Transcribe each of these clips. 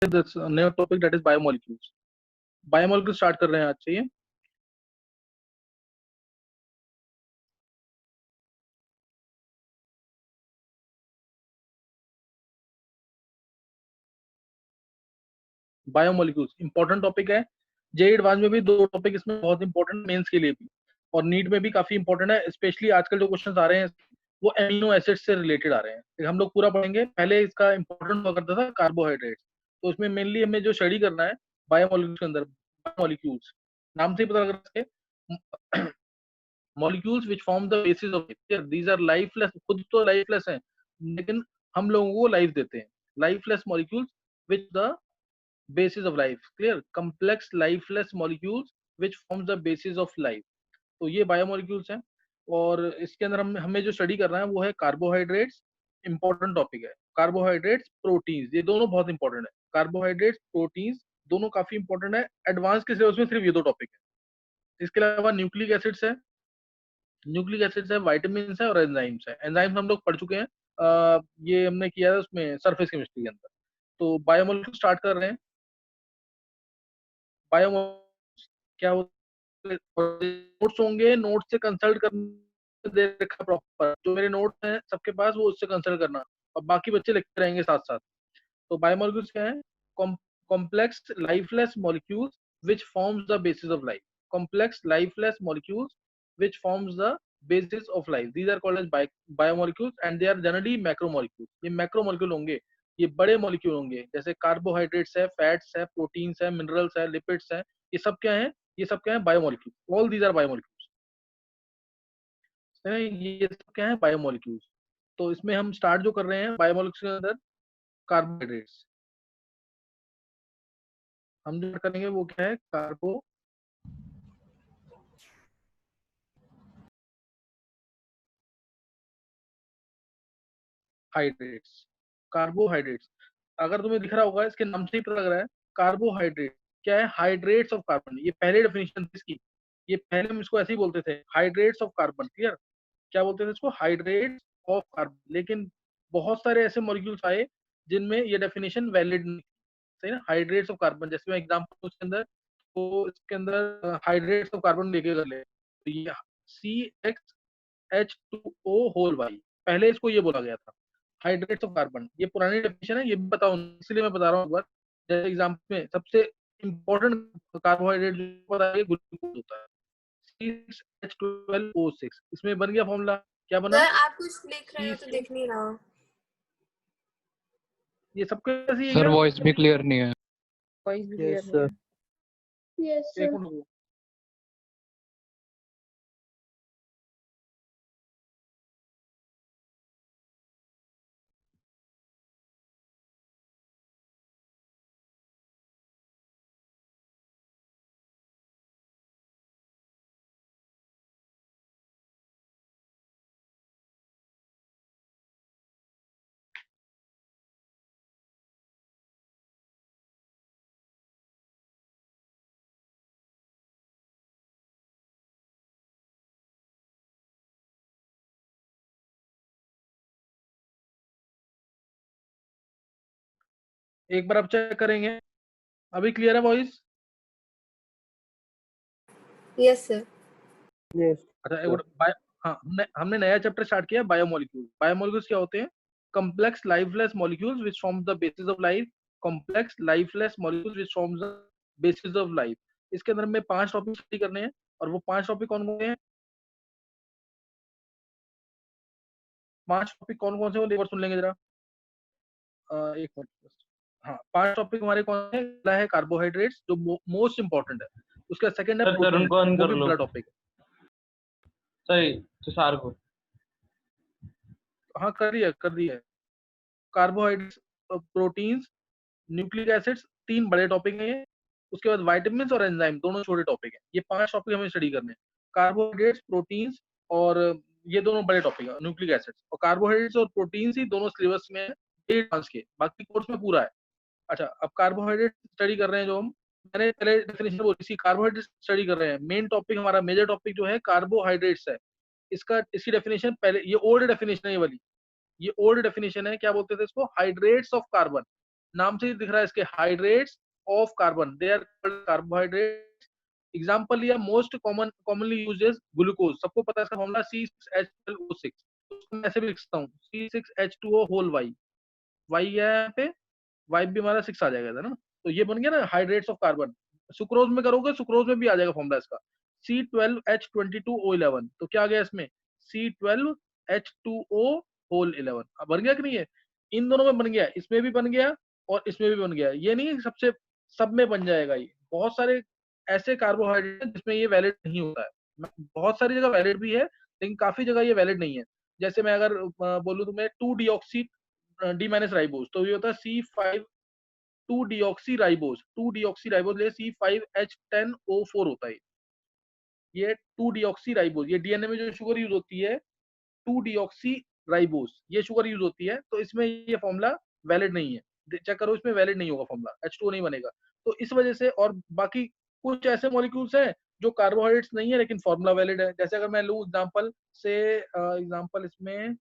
this new topic, that is biomolecules. Biomolecules start कर रहे हैं आज से ये। बायोमोलिक्यूल्स इंपॉर्टेंट टॉपिक है। जेई एडवांस में भी 2 टॉपिक इसमें बहुत इंपॉर्टेंट, मेंस के लिए भी और नीट में भी काफी इंपॉर्टेंट है। स्पेशली आजकल जो क्वेश्चंस आ रहे हैं वो एमिनो एसिड्स से रिलेटेड आ रहे हैं। हम लोग पूरा पढ़ेंगे। पहले इसका इंपॉर्टेंट हुआ करता था कार्बोहाइड्रेट्स, तो इसमें मेनली हमें जो स्टडी करना है बायोमोलिक्यूल्स के अंदर, बायोमोलिक्यूल्स नाम से ही पता लग रहा है molecules which form the basis of life. These are lifeless, खुद तो लाइफलेस हैं लेकिन हम लोगों को लाइफ देते हैं। Lifeless molecules which the basis of life, clear, complex lifeless molecules which forms the basis of life। तो ये बायोमोलिक्यूल्स हैं और इसके अंदर हम हमें जो स्टडी करना है वो है कार्बोहाइड्रेट्स। इंपॉर्टेंट टॉपिक है कार्बोहाइड्रेट्स, प्रोटीन्स, ये दोनों बहुत इंपॉर्टेंट है। कार्बोहाइड्रेट्स, प्रोटीन्स दोनों काफी इंपॉर्टेंट है। एडवांस के सिलेबस में सिर्फ ये 2 टॉपिक है। इसके अलावा न्यूक्लिक एसिड्स है, विटामिन है और एंजाइम्स है। एंजाइम्स हम लोग पढ़ चुके हैं, ये हमने किया है उसमें सरफेस केमिस्ट्री के अंदर। तो बायोमोलिक्यूल स्टार्ट कर रहे हैं। बायो क्या होता है, नोट्स होंगे, नोट से कंसल्ट करना दे रखा प्रॉपर। जो मेरे नोट्स हैं सबके पास, वो उससे कंसल्ट करना और बाकी बच्चे लिखते रहेंगे साथ साथ। तो बायोमोलिक्यूल्स क्या है? Complex lifeless molecules which forms the basis of life. Complex lifeless molecules which forms the basis of life, these are called as biomolecules and they are generally macromolecules। ये मैक्रोमोलिक्यूल होंगे, ये बड़े मॉलिक्यूल होंगे। जैसे carbohydrates है, fats है, proteins है, minerals है, लिपिड्स है, ये सब क्या है? ये सब क्या है? Biomolecule. All these are biomolecules. ये सब क्या है? बायोमोलिक्यूल्स। तो इसमें हम स्टार्ट जो कर रहे हैं बायोमोलिक्यूल्स के अंदर, कार्बोहाइड्रेट्स हम जो करेंगे वो क्या है? कार्बोहाइड्रेट्स। कार्बोहाइड्रेट्स अगर तुम्हें दिख रहा होगा, इसके नाम से ही पता लग रहा है कार्बोहाइड्रेट क्या है? Hydrates of carbon. ये पहले डेफिनेशन थी इसकी। ये पहले हम इसको ऐसे ही बोलते थे, हाइड्रेट्स ऑफ कार्बन। क्लियर? क्या बोलते थे इसको? Hydrates of carbon. लेकिन बहुत सारे ऐसे मॉलिक्यूल्स आए जिनमें ये डेफिनेशन वैलिड नहीं थी। सही ना? हाइड्रेट्स ऑफ कार्बन, जैसे मैं एग्जांपल उसके अंदर, तो इसके अंदर हाइड्रेट्स ऑफ कार्बन लेके कर ले, तो ये CH2O होल वाई, पहले इसको ये बोला गया था हाइड्रेट्स ऑफ कार्बन। ये पुरानी डेफिनेशन है, ये भी बताओ, इसलिए मैं बता रहा हूँ एक बार। जैसे एग्जाम्पल में सबसे इंपॉर्टेंट कार्बोहाइड्रेट जो पता है, ग्लूकोज होता है, C12O6। इसमें बन गया फॉर्मूला, क्या बना? सर आप कुछ लिख रहे हो तो दिख नहीं रहा। ये सबके ऐसे ही है सर क्या? वॉइस भी क्लियर नहीं है। वॉइस भी क्लियर नहीं है। यस एक सर। मिनट रुको। एक बार अब चेक करेंगे, अभी क्लियर है वॉइस? Yes sir. अच्छा एक बार, हाँ, हमने नया चैप्टर स्टार्ट किया, बायोमोलिक्यूल। बायोमोलिक्यूल्स क्या होते हैं? Complex lifeless molecules which form the basis of life. Complex lifeless molecules which form the basis of life. इसके अंदर हमें 5 टॉपिक स्टडी करने हैं और वो 5 टॉपिक कौन कौन से हैं? 5 टॉपिक कौन कौन से? वो एक बार सुन लेंगे जरा। एक मिनट। हाँ, 5 टॉपिक हमारे कौन है? पहला है कार्बोहाइड्रेट्स, जो मोस्ट इंपॉर्टेंट है। उसका सेकंड है प्रोटीन, वो भी बड़ा टॉपिक है। सही तुषार को। हाँ, कर दिया है। कार्बोहाइड्रेट्स, प्रोटीन्स, न्यूक्लिक एसिड्स, 3 बड़े टॉपिक हैं ये। उसके बाद वाइटामिन और एंजाइम, दोनों छोटे टॉपिक हैं। ये 5 टॉपिक हमें स्टडी करने हैं। कार्बोहाइड्रेट्स, प्रोटीन्स और ये दोनों बड़े टॉपिक है, न्यूक्लिक एसिड्स। और कार्बोहाइड्रेट्स और प्रोटीन्स ही दोनों सिलेबस में एडवांस के, बाकी कोर्स में पूरा है। अच्छा, अब कार्बोहाइड्रेट स्टडी कर रहे हैं जो हम, मैंने पहले डेफिनेशन बोली थी, कार्बोहाइड्रेट स्टडी कर रहे हैं। मेन टॉपिक हमारा, मेजर टॉपिक जो है कार्बोहाइड्रेट्स है। इसकी डेफिनेशन पहले, ये ओल्ड डेफिनेशन है, ये वाली, ये ओल्ड डेफिनेशन है। क्या बोलते थे इसको? Hydrates of carbon. नाम से ही दिख रहा है इसके, hydrates of carbon, they are carbohydrate. Example लिया, most commonly use is glucose, सबको पता है इसका फॉर्मूला C6H12O6, तो ऐसे भी लिख सकता हूँ C6H2O होल वाई, वाई है यहाँ पे, वाई भी हमारा 6 आ जाएगा था ना, तो ये बन गया ना हाइड्रेट्स ऑफ कार्बन। सुक्रोज में करोगे, सुक्रोज में भी आ जाएगा फॉर्मूला इसका, C12H22O11, तो क्या आ गया इसमें C12H2O होल 11, अब बन गया कि नहीं है, इन दोनों में बन गया, इसमें भी बन गया और इसमें भी बन गया। ये नहीं सबसे सब में बन जाएगा, ये बहुत सारे ऐसे कार्बोहाइड्रेट हैं जिसमें ये वैलिड नहीं होता है, बहुत सारी जगह वैलिड भी है लेकिन काफी जगह ये वैलिड नहीं है। जैसे मैं अगर बोलूँ तुम्हें 2-डीऑक्सी डी माइनस राइबोज, तो ये होता है C5 2-डीऑक्सी राइबोज ले C5H10O4 होता है, ये 2-डीऑक्सी राइबोज, ये डीएनए में जो शुगर यूज होती है 2-डीऑक्सी राइबोज, ये शुगर यूज होती है, तो इसमें ये फॉर्मूला वैलिड नहीं है, चेक करो इसमें वैलिड नहीं होगा फॉर्मूला, H2O नहीं बनेगा। तो इस वजह से, और बाकी कुछ ऐसे मॉलिक्यूल्स हैं जो कार्बोहाइड्रेट्स नहीं है लेकिन फॉर्मूला वैलिड है। जैसे अगर मैं लूँ एग्जांपल से, एग्जांपल इसमें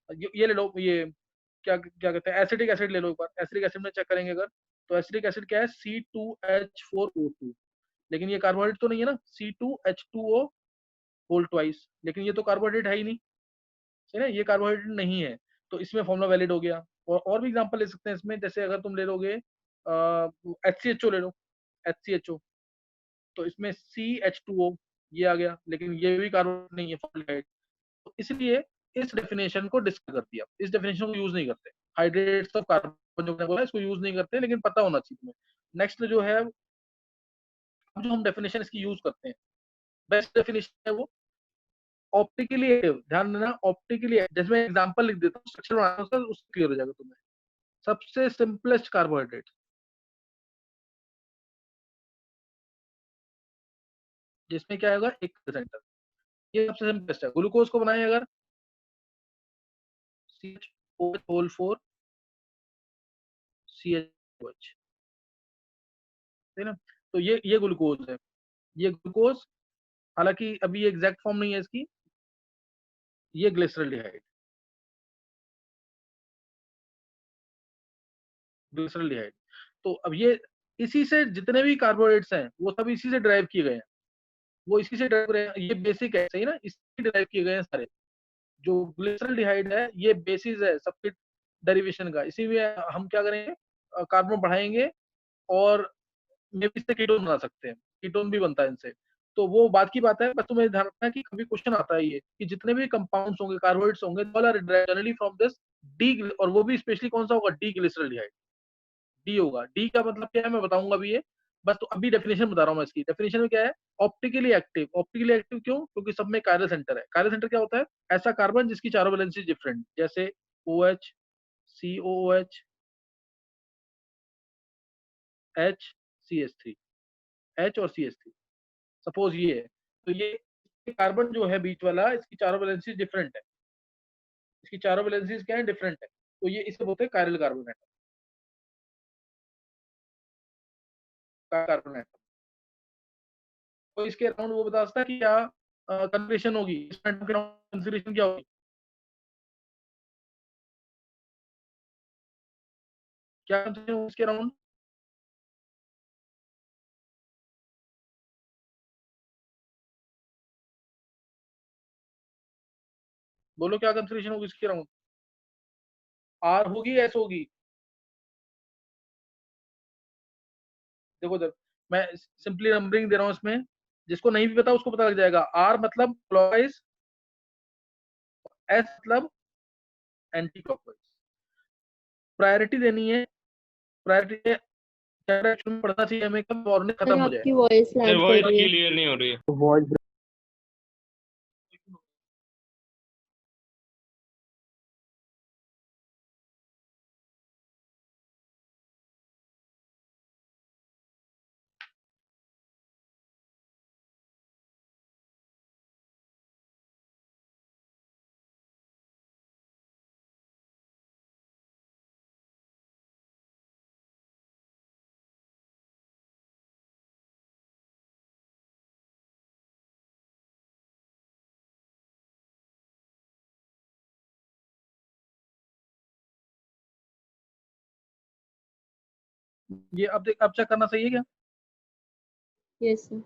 ये ले लो, ये क्या क्या कहते हैं, एसिटिक एसिड ले लो एक बार, एसिटिक एसिड में चेक करेंगे अगर, तो एसिटिक एसिड क्या है C2H4O2, लेकिन ये कार्बोहाइड्रेट तो नहीं है ना, C2H2O होल ट्वाइस, लेकिन ये तो कार्बोहाइड्रेट है ही नहीं, है ना, ये कार्बोहाइड्रेट नहीं है, तो इसमें फॉर्मूला वैलिड हो गया। और भी एग्जांपल ले सकते हैं इसमें, जैसे अगर तुम ले लोगे HCHO ले लो, HCHO, तो इसमें CH2O ये आ गया, लेकिन ये भी कार्बोहाइड्रेट नहीं है, फॉर्मलाइड, तो इसलिए इस डेफिनेशन को डिस्कस कर दिया, इस डेफिनेशन को यूज नहीं करते, हाइड्रेट्स ऑफ कार्बन जो मैंने बोला इसको यूज नहीं करते, लेकिन पता होना चाहिए तुम्हें। नेक्स्ट जो है, अब जो हम डेफिनेशन इसकी यूज करते हैं, बेस्ट डेफिनेशन है वो ऑप्टिकली एक्टिव, ध्यान देना ऑप्टिकली, जैसे मैं एग्जांपल लिख देता हूँ, स्ट्रक्चर बनाना है उसका, उससे क्लियर हो जाएगा तुम्हें। सबसे सिंपलेस्ट कार्बोहाइड्रेट जिसमें क्या होगा, एक सेंटर, ये सबसे सिंपलेस्ट है। ग्लूकोज को बनाए अगर CH होल 4 CH, है ना, तो ये ग्लूकोज है, ये ग्लूकोज, हालांकि अभी ये एग्जैक्ट फॉर्म नहीं है इसकी, ये ग्लिसरॉल्डिहाइड, ग्लिसरॉल्डिहाइड, तो अब ये इसी से जितने भी कार्बोहाइड्रेट्स हैं वो सब इसी से ड्राइव किए गए हैं, वो इसी से ड्राइव रहे हैं, ये बेसिक है सही ना, इससे ड्राइव किए गए हैं सारे। जो ग्लिसरॉल्डिहाइड है ये बेसिस है सबके डेरिवेशन का, इसी में हम क्या करेंगे, कार्बन बढ़ाएंगे और मे भी इससे कीटोन बना सकते हैं, कीटोन भी बनता है इनसे। तो वो बात की बात है, बस तुम्हें ध्यान रखना है कि कभी क्वेश्चन आता है ये कि जितने भी कंपाउंड्स होंगे, कार्बोहाइड्रेट्स होंगे, all are generally from this D, और वो भी स्पेशली कौन सा होगा, डी ग्लिसरॉल्डिहाइड, डी होगा। डी का मतलब क्या है मैं बताऊंगा अभी ये, बस तो अभी डेफिनेशन बता रहा हूँ मैं इसकी। डेफिनेशन में क्या है, ऑप्टिकली एक्टिव, ऑप्टिकली एक्टिव क्यों, क्योंकि सब में कायरल सेंटर है। कायरल सेंटर क्या होता है, ऐसा कार्बन जिसकी चारों वैलेंसी डिफरेंट, जैसे OH, COOH, H, CH3, H और CH3, सपोज ये है, तो ये कार्बन जो है बीच वाला, इसकी चारों वैलेंसी डिफरेंट है, इसकी चारों वैलेंसीज क्या है, डिफरेंट है, तो ये इसे बोलते हैं chiral carbon atom, carbon atom. तो इसके अराउंड वो बता सकता है कि क्या कंफर्मेशन होगी, इस एटम के अराउंड कंफर्मेशन क्या होगी, क्या कंफर्मेशन होगी इसके अराउंड, बोलो क्या कंफर्मेशन होगी इसके अराउंड, R होगी, S होगी, देखो जब मैं सिंपली नंबरिंग दे रहा हूँ इसमें, जिसको नहीं भी पता उसको पता लग जाएगा। R मतलब क्लॉकवाइज, S मतलब एंटी क्लॉकवाइज। प्रायोरिटी देनी है, प्रायोरिटी में पढ़ना चाहिए हमें कब वार्निंग खत्म हो जाए। आपकी वॉइस लैग कर वॉइस रही है। क्लियर नहीं हो रही है। वॉइस ये अब देख, अब चेक करना सही है क्या? Yes sir.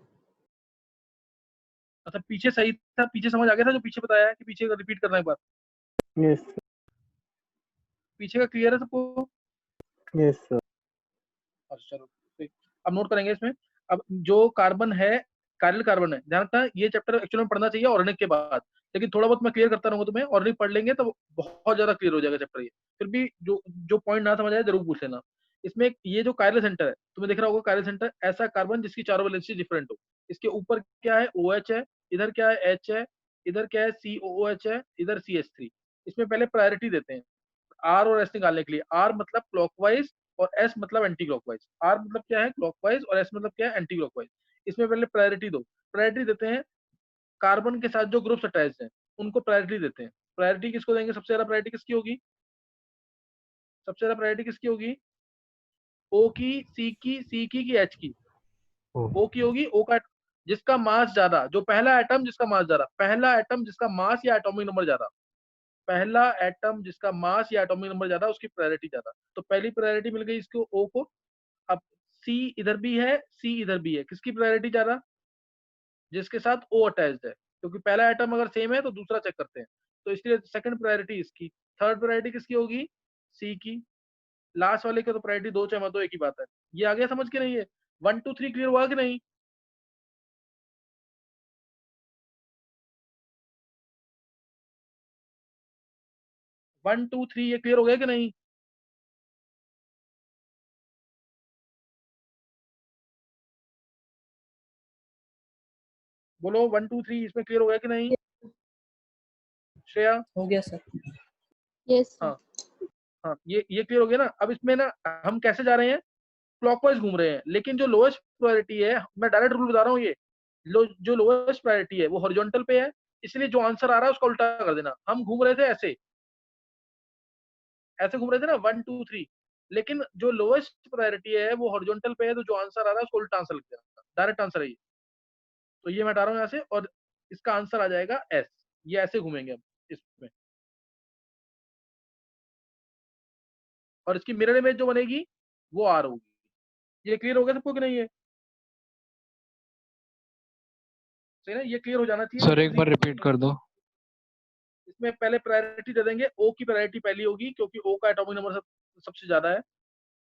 अच्छा पीछे सही था, पीछे समझ आ गया था जो पीछे बताया है कि पीछे रिपीट करना एक बार? यस पीछे का क्लियर है सबको? Yes sir. अच्छा चलो ठीक। अब नोट करेंगे इसमें। अब जो कार्बन है, काइरल कार्बन है, ध्यान रखना ये चैप्टर एक्चुअली में पढ़ना चाहिए ऑर्गेनिक के बाद, लेकिन थोड़ा बहुत मैं क्लियर करता रहूंगा तुम्हें, ऑर्गेनिक पढ़ लेंगे तो बहुत ज्यादा क्लियर हो जाएगा चैप्टर ये। फिर भी जो जो पॉइंट ना समझ आए जरूर पूछ लेना। इसमें ये जो काइरल सेंटर है तुम्हें दिख रहा होगा, काइरल सेंटर ऐसा कार्बन जिसकी चारों वैलेंसी डिफरेंट हो। इसके ऊपर क्या है, OH है, इधर क्या है, H है, इधर क्या है, COOH है, इधर CH3। इसमें पहले प्रायोरिटी देते हैं आर और एस निकालने के लिए। आर मतलब क्लॉकवाइज और एस मतलब एंटी क्लॉकवाइज। आर मतलब क्या है, क्लॉकवाइज, और एस मतलब क्या है, एंटी क्लॉकवाइज। इसमें पहले प्रायोरिटी दो। प्रायोरिटी देते हैं कार्बन के साथ जो ग्रुप्स अटैच हैं उनको प्रायोरिटी देते हैं। प्रायोरिटी किसको देंगे, सबसे ज्यादा प्रायोरिटी किसकी होगी, सबसे ज्यादा प्रायोरिटी किसकी होगी, ओ की, सी की एच की? ओ की होगी। ओ का जिसका मास ज्यादा, जो पहला एटम जिसका मास ज्यादा, पहला एटम जिसका मास या एटॉमिक नंबर ज्यादा, पहला एटम जिसका मास या एटॉमिक नंबर ज्यादा उसकी प्रायोरिटी ज्यादा। तो पहली प्रायोरिटी मिल गई इसको, ओ को। अब सी इधर भी है, सी इधर भी है, किसकी प्रायोरिटी ज्यादा, जिसके साथ ओ अटैच्ड है, क्योंकि पहला एटम अगर सेम है तो दूसरा चेक करते हैं। तो इसलिए सेकंड प्रायोरिटी इसकी। थर्ड प्रायोरिटी किसकी होगी, सी की। लास्ट वाले की तो प्रायोरिटी दो चाहे मत दो एक ही बात है। ये आ गया समझ के नहीं है? 1 2 3 क्लियर हुआ कि नहीं? 1 2 3 ये क्लियर हो गया कि नहीं? बोलो 1 2 3 इसमें क्लियर हो गया कि नहीं? श्रेया? हो गया सर। यस हाँ हाँ, ये क्लियर हो गया ना। अब इसमें ना हम कैसे जा रहे हैं, क्लॉकवाइज घूम रहे हैं, लेकिन जो लोएस्ट प्रायोरिटी है, मैं डायरेक्ट रूल बता रहा हूँ, ये जो लोएस्ट प्रायोरिटी है वो हॉरिजॉन्टल पे है, इसलिए जो आंसर आ रहा है उसका उल्टा कर देना। हम घूम रहे थे ऐसे, ऐसे घूम रहे थे ना 1 2 3, लेकिन जो लोएस्ट प्रायोरिटी है वो हॉरिजॉन्टल पे है, तो जो आंसर आ रहा है उसको उल्टा आंसर लिख देना, डायरेक्ट आंसर है ये। तो ये मैं हटा रहा हूँ यहाँ से, और इसका आंसर आ जाएगा एस। ये ऐसे घूमेंगे हम इसमें, और इसकी मिरर इमेज जो बनेगी वो आर होगी। ये क्लियर हो गया सबको कि नहीं है? सही ना, ये क्लियर हो जाना चाहिए सर एक किसी बार को रिपीट कर दो। इसमें पहले प्रायोरिटी दे देंगे, ओ की प्रायोरिटी पहली होगी क्योंकि ओ का एटॉमिक नंबर सबसे ज्यादा है,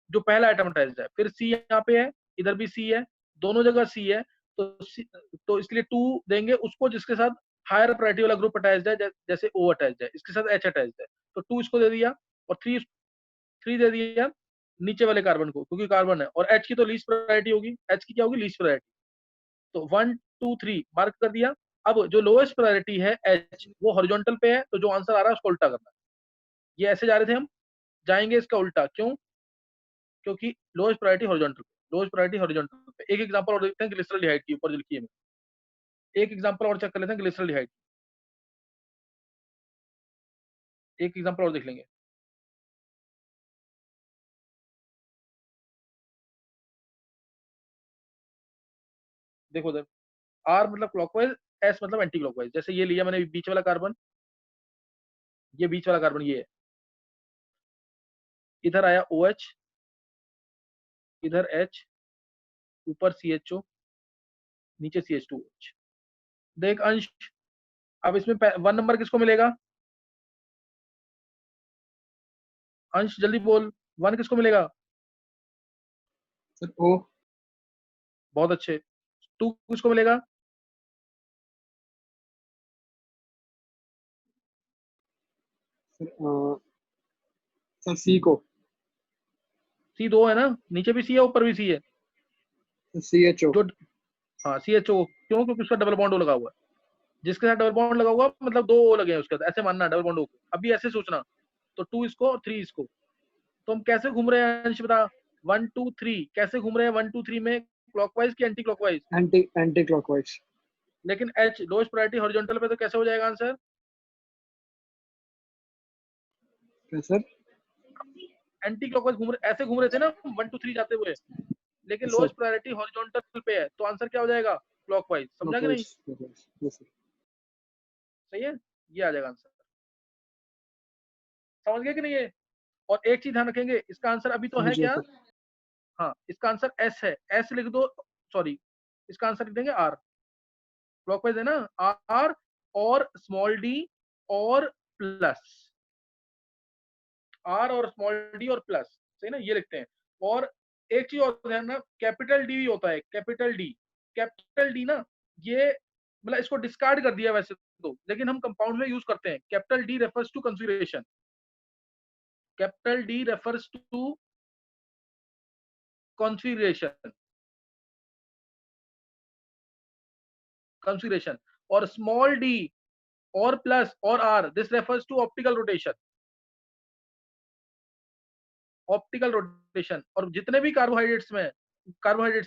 जो पहला एटम अटैच्ड है। फिर सी यहाँ पे है, इधर भी सी है, दोनों जगह सी है, तो तो इसलिए 2 देंगे उसको जिसके साथ हायर प्रायोरिटी वाला ग्रुप अटैच्ड है, जैसे ओ अटैच्ड है, इसके साथ एच अटैच्ड है, तो 2 इसको दे दिया, और 3 दे दिया नीचे वाले कार्बन को, क्योंकि कार्बन है, और एच की तो लीस्ट प्रायोरिटी होगी। एच की क्या होगी, लीस्ट प्रायोरिटी। तो 1 2 3 मार्क कर दिया। अब जो लोएस्ट प्रायोरिटी है एच, वो हॉरिजॉन्टल पे है, तो जो आंसर आ रहा है उसको उल्टा करना है। ये ऐसे जा रहे थे हम, जाएंगे इसका उल्टा, क्यों, क्योंकि लोएस्ट प्रायोरिटी हॉरिजॉन्टल पे, लोएस्ट प्रायोरिटी हॉरिजॉन्टल पे। एक एग्जांपल और देखते हैं ग्लिसरॉल्डिहाइड की, ऊपर जो लिखी है। एक एग्जांपल और चेक कर लेते हैं ग्लिसरॉल्डिहाइड, एक एग्जांपल और देख लेंगे। देखो उधर, आर मतलब क्लॉकवाइज, एस मतलब एंटी क्लॉकवाइज। जैसे ये लिया मैंने बीच वाला कार्बन, ये बीच वाला कार्बन ये है, इधर आया OH, इधर H, ऊपर CHO, नीचे CH2OH। देख अंश, अब इसमें 1 नंबर किसको मिलेगा, अंश जल्दी बोल, 1 किसको मिलेगा? सर ओ। बहुत अच्छे। 2 किसको मिलेगा? सर सी को। C 2 है ना, नीचे भी C है ऊपर भी C है। CHO। जो हाँ CHO, क्यों, क्योंकि उसका डबल बॉन्ड लगा हुआ है। जिसके साथ डबल बॉन्ड लगा हुआ मतलब 2 O लगे हैं उसके साथ, ऐसे मानना डबल बॉन्ड O को। अभी ऐसे सोचना, तो 2 इसको और 3 इसको। तो हम कैसे घूम रहे हैं अंश बता, 1 2 3 कैसे घूम रहे हैं 1 2 3 में, क्लॉकवाइज की एंटी क्लॉकवाइज? Anti clockwise. लेकिन H लोएस्ट प्रायोरिटी हॉरिजॉन्टल पे, तो कैसे हो जाएगा आंसर? सर एंटी क्लॉकवाइज घूम रहे, ऐसे घूम रहे थे ना 1 2 3 जाते हुए, लेकिन सर लोएस्ट प्रायोरिटी हॉरिजॉन्टल पे है, तो आंसर क्या हो जाएगा, क्लॉकवाइज। समझा कि नहीं? सही है, ये आ जाएगा आंसर। समझ गए कि नहीं है? और एक चीज ध्यान रखेंगे, इसका आंसर अभी तो है क्या, हाँ, इसका आंसर एस है, एस लिख दो, सॉरी इसका आंसर लिख देंगे आर। क्लॉकवाइज है ना, आर और स्मॉल डी और प्लस, आर और स्मॉल डी और प्लस, सही ना, ये लिखते हैं। और एक चीज और ध्यान ना, कैपिटल डी भी होता है, कैपिटल डी, कैपिटल डी ना, ये मतलब इसको डिस्कार्ड कर दिया वैसे तो, लेकिन हम कंपाउंड में यूज करते हैं। Capital D refers to configuration, capital D refers to configuration, configuration. और स्मॉल डी और प्लस और r, this refers to optical rotation, optical rotation. और जितने भी कार्बोहाइड्रेट्स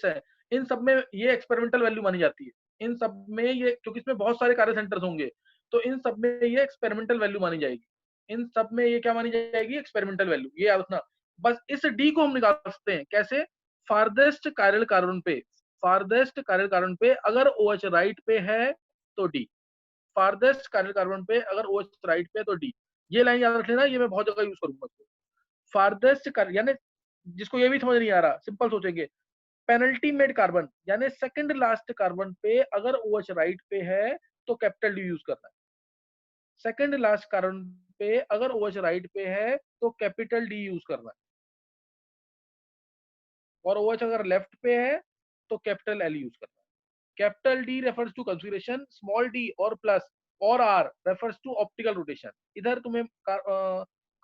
हैं, इन सब में ये एक्सपेरिमेंटल वैल्यू मानी जाती है। इन सब में ये, क्योंकि इसमें बहुत सारे कार्य सेंटर्स होंगे, तो इन सब में ये एक्सपेरिमेंटल वैल्यू मानी जाएगी। इन सब में ये क्या मानी जाएगी, एक्सपेरिमेंटल वैल्यू, ये याद रखना। बस इस डी को हम निकाल सकते हैं कैसे, फारदेस्ट कायरल कार्बन पे, फारदेस्ट कायरल कार्बन पे अगर OH राइट पे है तो डी, फारदेस्ट कायरल कार्बन पे अगर OH राइट पे है तो डी। ये लाइन याद रख लेना, ये मैं बहुत जगह यूज करूंगा। फारदेस्ट कर यानी जिसको ये भी समझ नहीं आ रहा, सिंपल सोचेंगे, पेनल्टी मेड कार्बन यानी सेकंड लास्ट कार्बन पे अगर OH राइट पे है तो कैपिटल डी यूज करना है। सेकंड लास्ट कार्बन पे अगर OH राइट पे है तो कैपिटल डी यूज करना है, और OH अगर लेफ्ट पे है तो कैपिटल एल यूज करना है। Capital D refers to configuration, small d और प्लस और r refers to optical rotation. इधर तुम्हें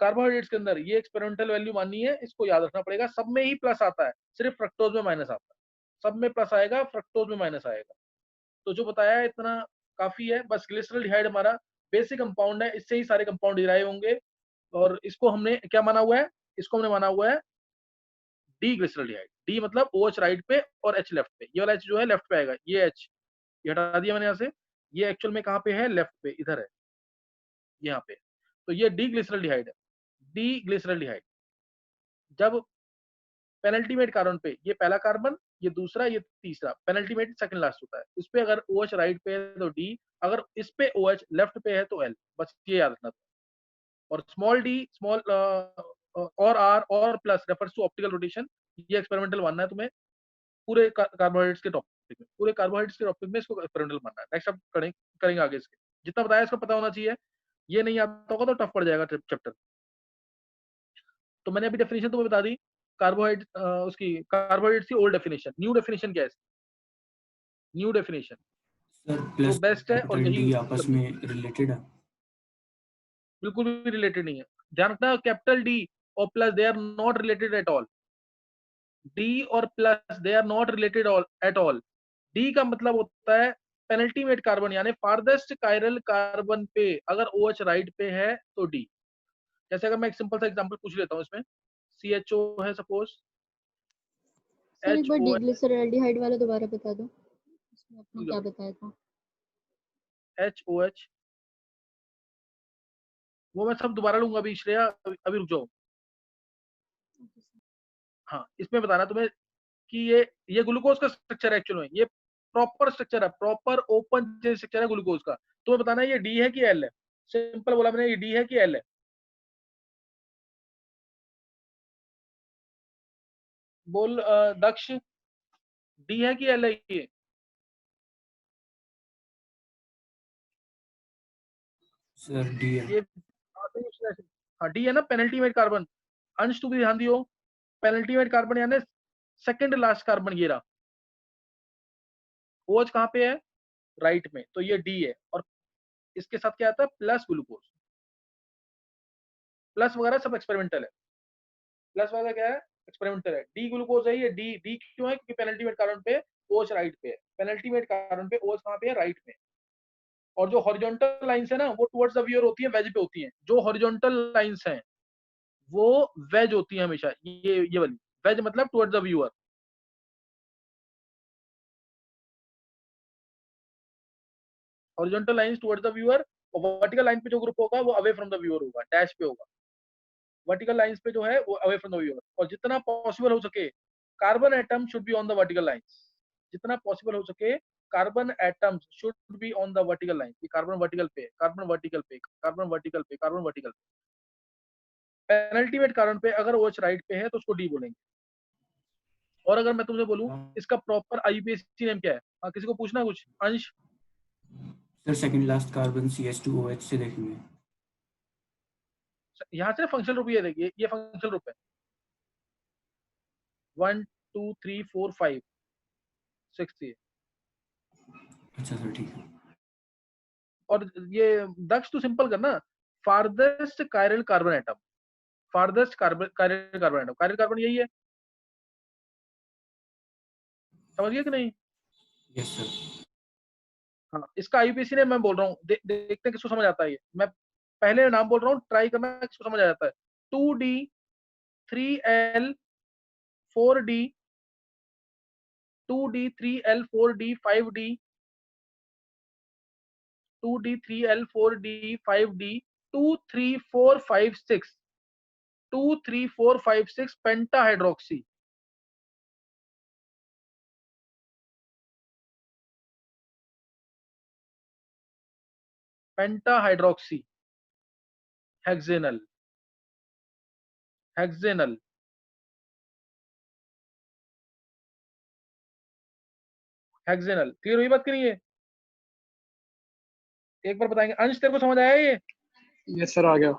कार्बोहाइड्रेट्स के अंदर ये एक्सपेरिमेंटल वैल्यू माननी है, इसको याद रखना पड़ेगा। सब में ही प्लस आता है, सिर्फ फ्रक्टोज में माइनस आता है। सब में प्लस आएगा, फ्रक्टोज में माइनस आएगा। तो जो बताया है इतना काफी है। बस ग्लिसरॉल्डिहाइड हमारा बेसिक कंपाउंड है, इससे ही सारे कंपाउंड डिराइव होंगे। और इसको हमने क्या माना हुआ है, इसको हमने माना हुआ है डी ग्लिसरॉल्डिहाइड। डी मतलब OH राइट पे और H लेफ्ट पे। ये वाला H जो है लेफ्ट पे आएगा, ये H ये हटा दिया मैंने यहाँ से। ये एक्चुअल में कहाँ पे है, लेफ्ट पे, इधर है, यहाँ पे। तो ये डी ग्लिसरॉल्डिहाइड है, डी ग्लिसरॉल्डिहाइड। जब पेनल्टीमेट कार्बन पे, ये पहला कार्बन, ये दूसरा, ये तीसरा, पेनल्टीमेट सेकंड लास्ट होता है। इस पे अगर OH राइट पे है तो डी, अगर इस पे OH लेफ्ट पे है तो एल। बस ये याद रखना। और स्मॉल डी, स्मॉल और आर और plus refers to optical rotation. ये एक्सपेरिमेंटल मानना है तुम्हें पूरे कार्बोहाइड्रेट्स के टॉपिक में, पूरे कार्बोहाइड्रेट्स के टॉपिक में इसको एक्सपेरिमेंटल मानना है। नेक्स्ट अब करेंगे आगे इसके, जितना बताया इसको पता होना चाहिए। ये नहीं आता होगा तो टफ पड़ जाएगा चैप्टर। तो मैंने अभी डेफिनेशन तुम्हें बता दी उसकी कार्बोहाइड्रेट्स की। ओल्ड डेफिनेशन, न्यू डेफिनेशन क्या है, न्यू डेफिनेशन सर जो प्लस बेस्ट है और कैपिटल यही डी यूज आपस करनी है। में रिलेटेड है? बिल्कुल भी रिलेटेड नहीं है। ध्यान रखना, कैपिटल डी और plus they are not related at all. D और plus they are not related at all. D का मतलब होता है पेनल्टीमेट कार्बन यानी फारदेस्ट कायरल कार्बन पे अगर OH राइट पे है तो डी। जैसे अगर मैं एक सिंपल सा एग्जांपल पूछ लेता हूँ, इसमें CHO है सपोज, सर एक बार HOH, डिग्लिसरॉल्डिहाइड वाला दोबारा बता दो, इसमें आपने क्या बताया था? HOH, वो मैं सब दोबारा लूंगा अभी श्रेया, अभी रुक जाओ। हाँ, इसमें बताना तुम्हें कि ये ग्लूकोज का स्ट्रक्चर है एक्चुअल में, ये प्रॉपर स्ट्रक्चर है, प्रॉपर ओपन चेन स्ट्रक्चर है ग्लूकोज का। तुम्हें बताना है ये डी है कि एल है। सिंपल बोला मैंने, ये डी है कि एल है। बोल दक्ष, डी है कि एल है ये? सर डी है। ये हाँ डी है ना, पेनल्टीमेट कार्बन। अंश तू भी ध्यान दियो, पेनल्टीमेट कार्बन यानी सेकंड लास्ट कार्बन ये रहा। OH कहाँ पे है, राइट में, तो ये डी है। और इसके साथ क्या आता है, प्लस ग्लूकोज। प्लस वगैरह सब एक्सपेरिमेंटल है, प्लस वगैरह क्या है, एक्सपेरिमेंटल है। डी ग्लूकोज है ये, डी डी क्यों है, क्योंकि पेनल्टीमेट कार्बन पे OH राइट पे है। पेनल्टीमेट कार्बन पे OH कहाँ पे है, राइट में। और जो हॉरिजॉन्टल लाइंस है ना, वो टुवर्ड्स द व्यूअर होती है, वेज पे होती हैं। जो हॉरिजॉन्टल लाइंस हैं वो वेज होती है हमेशा, ये वाली वेज मतलब towards the viewer. Horizontal lines towards the viewer, और वर्टिकल लाइन पे जो ग्रुप होगा वो अवे फ्रॉम द व्यूअर होगा, डैश पे होगा। वर्टिकल लाइंस पे जो है वो अवे फ्रॉम द व्यूअर। और जितना पॉसिबल हो सके carbon atom should be on the vertical lines. जितना पॉसिबल हो सके carbon atoms should be on the vertical line. Carbon vertical पे, कार्बन वर्टिकल पे, कार्बन वर्टिकल पे, कार्बन वर्टिकल पे। पेनल्टीमेट कार्बन पे अगर OH राइट पे है तो उसको डी बोलेंगे। और अगर मैं तुमसे बोलूं इसका प्रॉपर आईयूपीएसी नेम क्या है? हाँ, किसी को पूछना कुछ? अंश? Sir second last carbon CH2OH से देखेंगे। यहाँ से फंक्शनल ग्रुप, ये देखिए ये फंक्शनल ग्रुप है 1 2 3 4 5 6 ये। अच्छा सर ठीक है। और ये दक्ष तो सिंपल करना, farthest chiral carbon atom, farthest chiral carbon atom, chiral carbon यही है, समझ गए कि नहीं? Yes sir. हाँ, इसका आईयूपीएसी नेम मैं बोल रहा हूँ, देखते हैं किसको समझ आता है ये। मैं पहले नाम बोल रहा हूँ, ट्राई करना किसको समझ आ जाता है। 2D 3L 4D 2D 3L 4D 5D 2D 3L 4D 5D 2 3 4 5 6 2 3 4 5 6 पेंटाहाइड्रोक्सी। पेंटाहाइड्रोक्सी hexanal, hexanal hexanal. Clear हुई बात? करिए एक बार बताएंगे। अंश तेरे को समझ आया ये? यस सर, आ गया।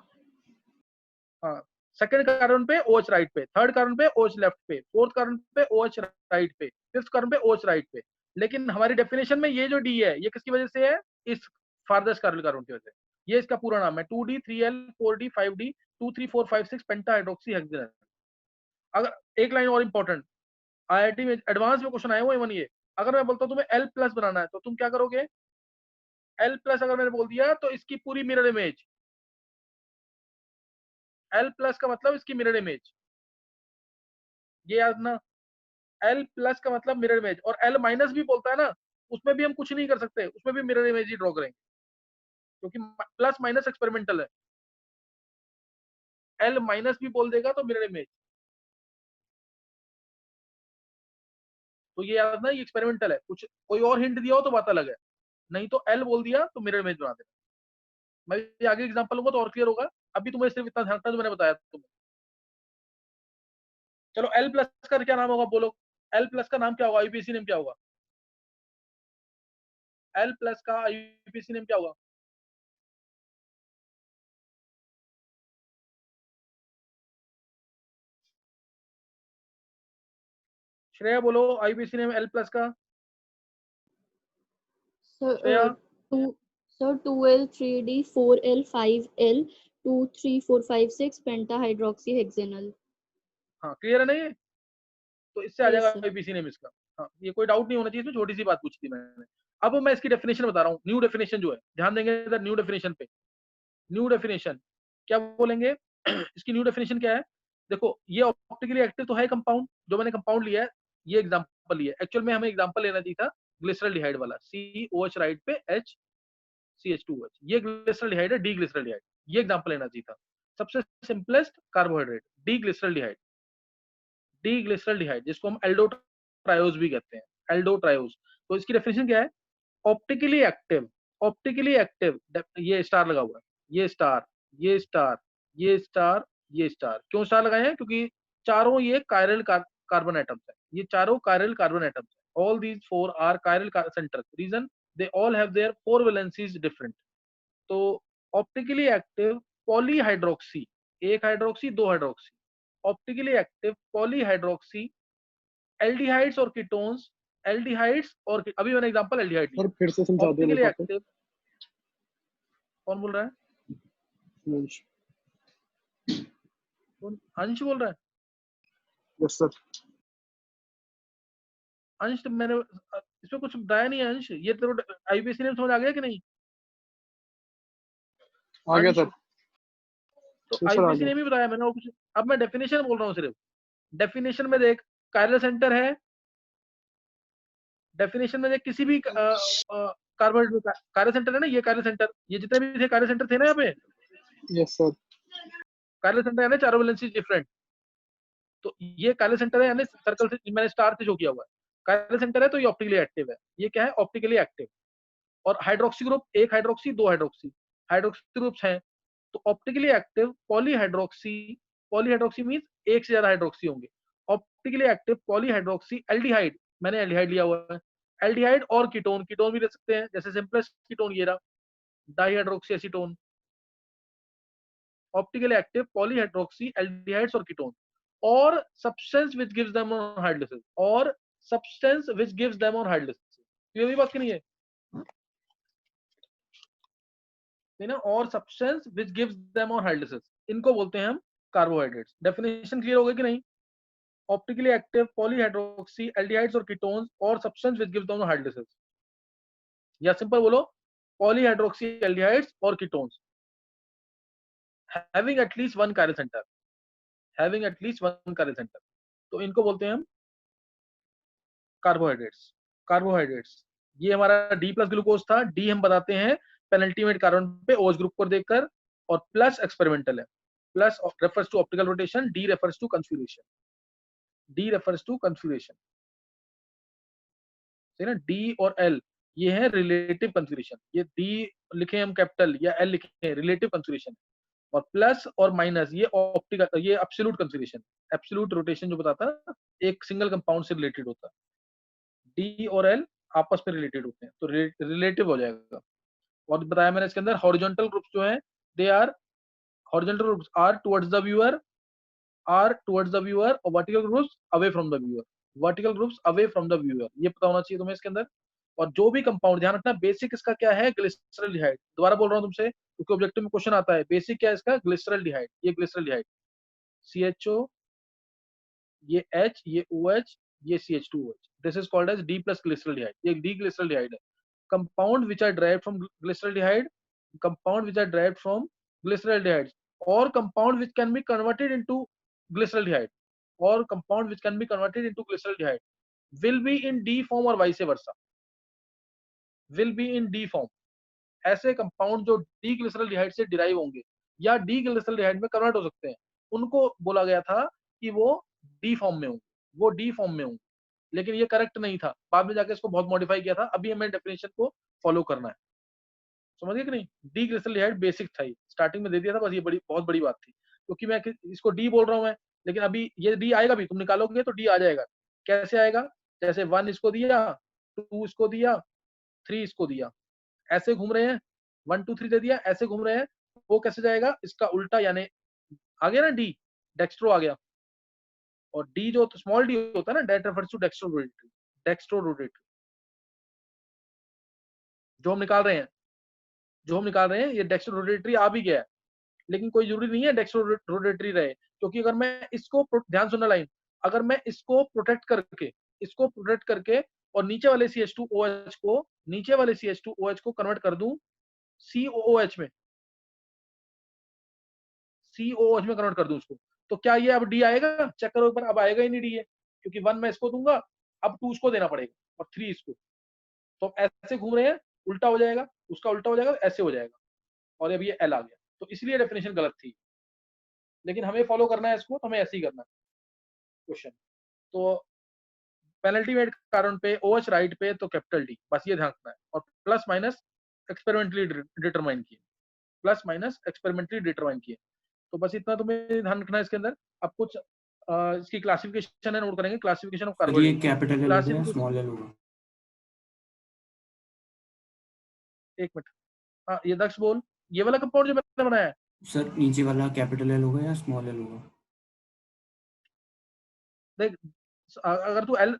हाँ, सेकंड कार्बन पे OH राइट पे, थर्ड कार्बन पे OH लेफ्ट पे, फोर्थ कार्बन पे OH राइट पे, फिफ्थ कार्बन पे OH राइट पे। लेकिन हमारी डेफिनेशन में ये जो डी है ये किसकी वजह से है? इस फारदेस्ट कार्बन कार्बन की वजह से। ये इसका पूरा नाम है 2D 3L 4D 5D 2 3 4 5 6 pentahydroxy hexanal. अगर एक लाइन और इंपॉर्टेंट, आईआईटी में एडवांस में क्वेश्चन आए हुए वन ये, अगर मैं बोलता हूँ तुम्हें L प्लस बनाना है तो तुम क्या करोगे? L प्लस अगर मैंने बोल दिया तो इसकी पूरी मिरर इमेज, L प्लस का मतलब इसकी मिरर इमेज, ये याद ना। L प्लस का मतलब मिरर इमेज, और L माइनस भी बोलता है ना, उसमें भी हम कुछ नहीं कर सकते, उसमें भी मिरर इमेज ही ड्रॉ करेंगे क्योंकि प्लस माइनस एक्सपेरिमेंटल है। L माइनस भी बोल देगा तो मिरर इमेज, तो ये याद ना, ये एक्सपेरिमेंटल है। कुछ कोई और हिंट दिया हो तो बात अलग है, नहीं तो L बोल दिया तो मिरर इमेज बना देना। मैं ये आगे एग्जांपल लूंगा तो और क्लियर होगा, अभी तुम्हें सिर्फ इतना ध्यान था जो मैंने बताया तुम्हें। चलो L प्लस का क्या नाम होगा बोलो? L प्लस का नाम क्या होगा? आईयूपीएसी नेम क्या होगा? L प्लस का आईयूपीएसी नेम क्या होगा? श्रेया बोलो आईयूपीएसी नेम L प्लस का। Shreya? Sir 2L 3D 4L 5L 2 3 4 5 6 pentahydroxy hexanal. हाँ, क्लियर है ना ये? तो इससे आ Yes, जाएगा sir. आईयूपीएसी नेम इसका। हाँ, ये कोई डाउट नहीं होना चाहिए, इसमें छोटी सी बात पूछी थी मैंने। अब मैं इसकी डेफिनेशन बता रहा हूँ, न्यू डेफिनेशन जो है, ध्यान देंगे इधर न्यू डेफिनेशन पे। न्यू डेफिनेशन क्या बोलेंगे? इसकी न्यू डेफिनेशन क्या है? देखो, ये ऑप्टिकली एक्टिव तो है कंपाउंड, जो मैंने कंपाउंड लिया है ये एग्जांपल लिया है। एक्चुअल में हमें एग्जांपल लेना चाहिए था ग्लिसरॉल्डिहाइड वाला, COH राइट पे H CH2OH, ये ग्लिसरॉल्डिहाइड है, डी ग्लिसरॉल्डिहाइड, ये एग्जांपल लेना चाहिए था। सबसे simplest carbohydrate D glyceraldehyde, D glyceraldehyde जिसको हम एल्डोट्रायोज भी कहते हैं, एल्डोट्रायोज। तो इसकी डेफिनेशन क्या है? ऑप्टिकली एक्टिव, ऑप्टिकली एक्टिव, ये स्टार लगा हुआ है, ये स्टार, ये स्टार, ये स्टार, ये स्टार। क्यों स्टार लगाए हैं? क्योंकि चारों ये कायरल कार्बन एटम्स है, ये चारों कायरल कार्बन एटम्स है। All these four are chiral centre, reason they all have their four valencies different. तो ऑप्टिकली एक्टिव पॉलीहाइड्रोक्सी, एक हाइड्रोक्सी दो hydroxy, optically active polyhydroxy aldehydes और कीटोन्स, एल्डिहाइड्स और अभी मैंने एग्जांपल एल्डिहाइड सर लिया। फिर से समझा दिया ऑप्टिकली मेरे को। एक्टिव, कौन बोल रहा है? कौन? अंश बोल रहा है? Yes sir. अंश, तो मैंने इसमें कुछ बताया नहीं है अंश। ये तेरे को आईयूपीएसी नेम समझ आ गया कि नहीं? आ गया अंश, सर। तो सर आ आईयूपीएसी गया। नेम ही बताया मैंने और कुछ। अब मैं डेफिनेशन बोल रहा हूँ सिर्फ। डेफिनेशन में देख, कायरल सेंटर है, डेफिनेशन में देख किसी भी कार्बोहाइड्रेट कायरल सेंटर है ना, ये कायरल सेंटर, ये जितने भी थे कायरल सेंटर थे ना यहाँ पे, यस सर। कायरल सेंटर है ना, चारों वैलेंसी डिफरेंट। तो ये कायरल सेंटर है, यानी सर्कल से मैंने स्टार से शो किया हुआ है, कायरल सेंटर है तो ये ऑप्टिकली एक्टिव है। ये क्या है? Optically active. और हाइड्रोक्सी ग्रुप, एक हाइड्रोक्सी दो हाइड्रोक्सी, हाइड्रोक्सी ग्रुप्स हैं। तो optically active polyhydroxy, polyhydroxy means एक से ज्यादा हाइड्रोक्सी होंगे। ऑप्टिकली एक्टिव पॉलीहाइड्रोक्सी एल्डिहाइड, मैंने एल्डिहाइड लिया हुआ है, एल्डिहाइड और कीटोन, कीटोन भी ले सकते हैं, जैसे सिंपलेस्ट कीटोन ये रहा, dihydroxy acetone, optically active polyhydroxy aldehydes और कीटोन, और substance which gives them on hydrolysis, और substance which gives them on hydrolysis, ये भी बात की नहीं है ना, और substance which gives them on hydrolysis, इनको बोलते हैं हम कार्बोहाइड्रेट्स। डेफिनेशन क्लियर हो गई कि नहीं? ऑप्टिकली एक्टिव पॉलीहाइड्रोक्सी एल्डिहाइड्स और कीटोन्स और substance which gives them on hydrolysis, या सिंपल बोलो पॉलीहाइड्रोक्सी एल्डिहाइड्स और ketones having at least one chiral center, having at least one chiral center, तो इनको बोलते हैं हम कार्बोहाइड्रेट्स। कार्बोहाइड्रेट्स, ये हमारा डी प्लस ग्लूकोज था, डी हम बताते हैं पेनल्टीमेट कार्बन पे OH ग्रुप को देखकर, और प्लस एक्सपेरिमेंटल है, plus refers to optical rotation, D refers to configuration, D refers to configuration, है ना। डी और एल ये है रिलेटिव कन्फ्यूरेशन, ये डी लिखे हम कैपिटल या एल लिखे रिलेटिव कन्फ्यूरेशन, और प्लस और माइनस ये ऑप्टिकल, ये एब्सोल्यूट कन्फ्यूरेशन, एब्सोल्यूट रोटेशन जो बताता है एक सिंगल कंपाउंड से रिलेटेड होता है, डी और एल आपस में रिलेटेड होते हैं, तो रिलेटिव हो जाएगा। और बताया मैंने इसके अंदर हॉरिजॉन्टल ग्रुप्स जो हैं, they are horizontal groups are towards the viewer, are towards the viewer, और vertical groups away from the viewer, vertical groups away from the viewer, ये पता होना चाहिए तुम्हें इसके अंदर। और जो भी कंपाउंड, ध्यान रखना बेसिक इसका क्या है, ग्लिसरॉल्डिहाइड, दोबारा बोल रहा हूँ तुमसे क्योंकि ऑब्जेक्टिव में क्वेश्चन आता है, बेसिक क्या है इसका, ग्लिसरॉल्डिहाइड, ये ग्लिसरॉल्डिहाइड CHO, ये H, ये OH, ये CH2OH, this is called as D plus glyceraldehyde, ये डी ग्लिसरॉल्डिहाइड है। Compound which are derived from glyceraldehyde, compound which are derived from glyceraldehyde, और compound which can be converted into glyceraldehyde, और compound which can be converted into glyceraldehyde will be in D form और vice versa, will be in D form. ऐसे compound जो D glyceraldehyde से derive होंगे या D glyceraldehyde में convert हो सकते हैं, उनको बोला गया था कि वो डी फॉर्म में होंगे, वो डी फॉर्म में होंगे, लेकिन ये करेक्ट नहीं था, बाद में जाके इसको बहुत मॉडिफाई किया था, अभी हमें डेफिनेशन को फॉलो करना है, समझ गए कि नहीं। डी ग्लिसरॉल्डिहाइड बेसिक था, स्टार्टिंग में दे दिया था, बस ये बड़ी बहुत बड़ी बात थी, क्योंकि मैं इसको डी बोल रहा हूँ मैं, लेकिन अभी ये डी आएगा भी, तुम निकालोगे तो डी आ जाएगा। कैसे आएगा, जैसे 1 इसको दिया, 2 इसको दिया, 3 इसको दिया, ऐसे घूम रहे हैं, 1 2 3 दे दिया, ऐसे घूम रहे हैं, वो कैसे जाएगा, इसका उल्टा, यानी आ गया ना डी, डेक्स्ट्रो आ गया, और डी जो स्मॉल डी होता है ना, that refers to dextrorotatory, dextrorotatory जो हम निकाल रहे हैं, जो हम निकाल रहे हैं ये डेक्स्ट्रो रोटेटरी आ भी गया है, लेकिन कोई जरूरी नहीं है डेक्स्ट्रो रोटेटरी रहे, क्योंकि अगर मैं इसको, ध्यान सुनना लाइन, अगर मैं इसको प्रोटेक्ट करके, इसको प्रोटेक्ट करके और नीचे वाले CH2OH को, नीचे वाले CH2OH को कन्वर्ट कर दूं COOH में, COOH में कन्वर्ट कर दूं उसको, तो क्या ये अब डी आएगा, चेक करो एक बार, अब आएगा ही नहीं डी है, क्योंकि 1 मैं इसको दूंगा, अब 2 उसको देना पड़ेगा, और 3 इसको, तो ऐसे घूम रहे हैं, उल्टा हो जाएगा, उसका उल्टा हो जाएगा, ऐसे हो जाएगा, और अब ये एल आ गया, तो इसलिए डेफिनेशन गलत थी, लेकिन हमें फॉलो करना है इसको, तो हमें ऐसे ही करना है क्वेश्चन। तो पेनल्टी वेट कारण पे OH राइट पे तो कैपिटल डी, बस ये ध्यान रखना है, और प्लस माइनस एक्सपेरिमेंटली डिटरमाइन किए, प्लस माइनस एक्सपेरिमेंटली डिटरमाइन किए, तो बस इतना तुम्हें ध्यान रखना है इसके अंदर। अब कुछ इसकी क्लासिफिकेशन है, नोट करेंगे, क्लासिफिकेशन ऑफ सर ये कार्बोहाइड्रेट, कैपिटल एल होगा या स्मॉल एल होगा? एक मिनट, हाँ ये दक्ष बोल, ये वाला कंपाउंड जो मैंने बनाया है, सर नीचे वाला कैपिटल एल होगा या स्मॉल एल होगा? देख अगर तू एल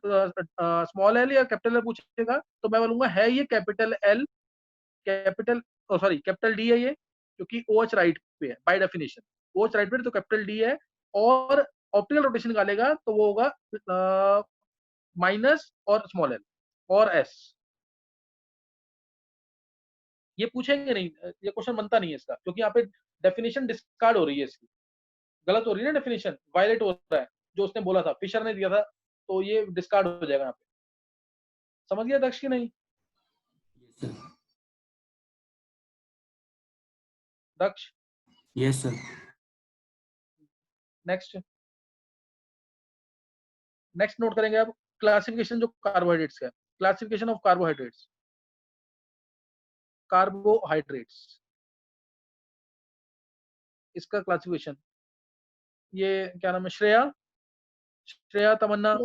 स्मॉल एल या कैपिटल एल पूछेगा तो मैं बोलूंगा है ये capital L, capital sorry capital D है ये, क्योंकि OH राइट पे है बाय डेफिनेशन, OH राइट पे तो कैपिटल डी है, और ऑप्टिकल रोटेशन निकालेगा तो वो होगा माइनस और स्मॉल एल और एस, ये पूछेंगे नहीं, ये क्वेश्चन बनता नहीं है इसका, क्योंकि यहाँ पे डेफिनेशन डिस्कार्ड हो रही है इसकी, गलत हो रही है ना, डेफिनेशन वायलेट हो रहा है, जो उसने बोला था, फिशर ने दिया था, तो ये डिस्कार्ड हो जाएगा यहाँ पे, समझ गया दक्ष की नहीं? Yes sir. Daksh yes sir. Next, next note करेंगे अब क्लासिफिकेशन जो कार्बोहाइड्रेट्स का, क्लासिफिकेशन ऑफ कार्बोहाइड्रेट्स, कार्बोहाइड्रेट्स इसका क्लासिफिकेशन, ये क्या नाम है, श्रेया श्रेया, तमन्ना,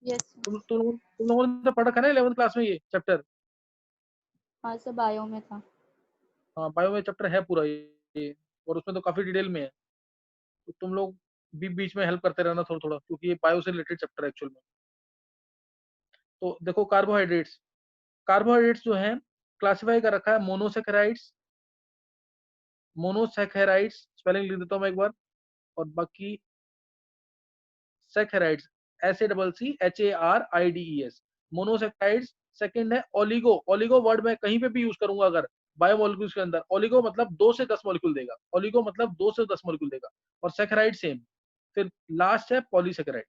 Yes. Yes. तुम लोगों ने तो पढ़ रखा है ना 11th क्लास में ये चैप्टर? हाँ सर, बायो में था। हाँ, बायो में चैप्टर है पूरा ये, और उसमें तो काफी डिटेल में है, तो तुम लोग बीच में हेल्प करते रहना थोड़ा थोड़ा, क्योंकि ये बायो से रिलेटेड चैप्टर है एक्चुअल में। तो देखो कार्बोहाइड्रेट्स, कार्बोहाइड्रेट्स जो है क्लासिफाई कर रखा है मोनोसेकेराइड्स, मोनोसेकेराइड्स स्पेलिंग लिख देता हूँ मैं एक बार, और बाकी सेकेराइड्स SACCHARIDES, मोनोसेकेराइड्स। सेकंड है ओलिगो, ओलिगो वर्ड मैं कहीं पे भी यूज करूंगा अगर बायोमोलिक्यूल्स के अंदर, ओलिगो मतलब 2 से 10 मॉलिक्यूल देगा, ओलिगो मतलब 2 से 10 मॉलिक्यूल देगा, और सेकेराइड सेम। फिर लास्ट है पॉलीसेकेराइड,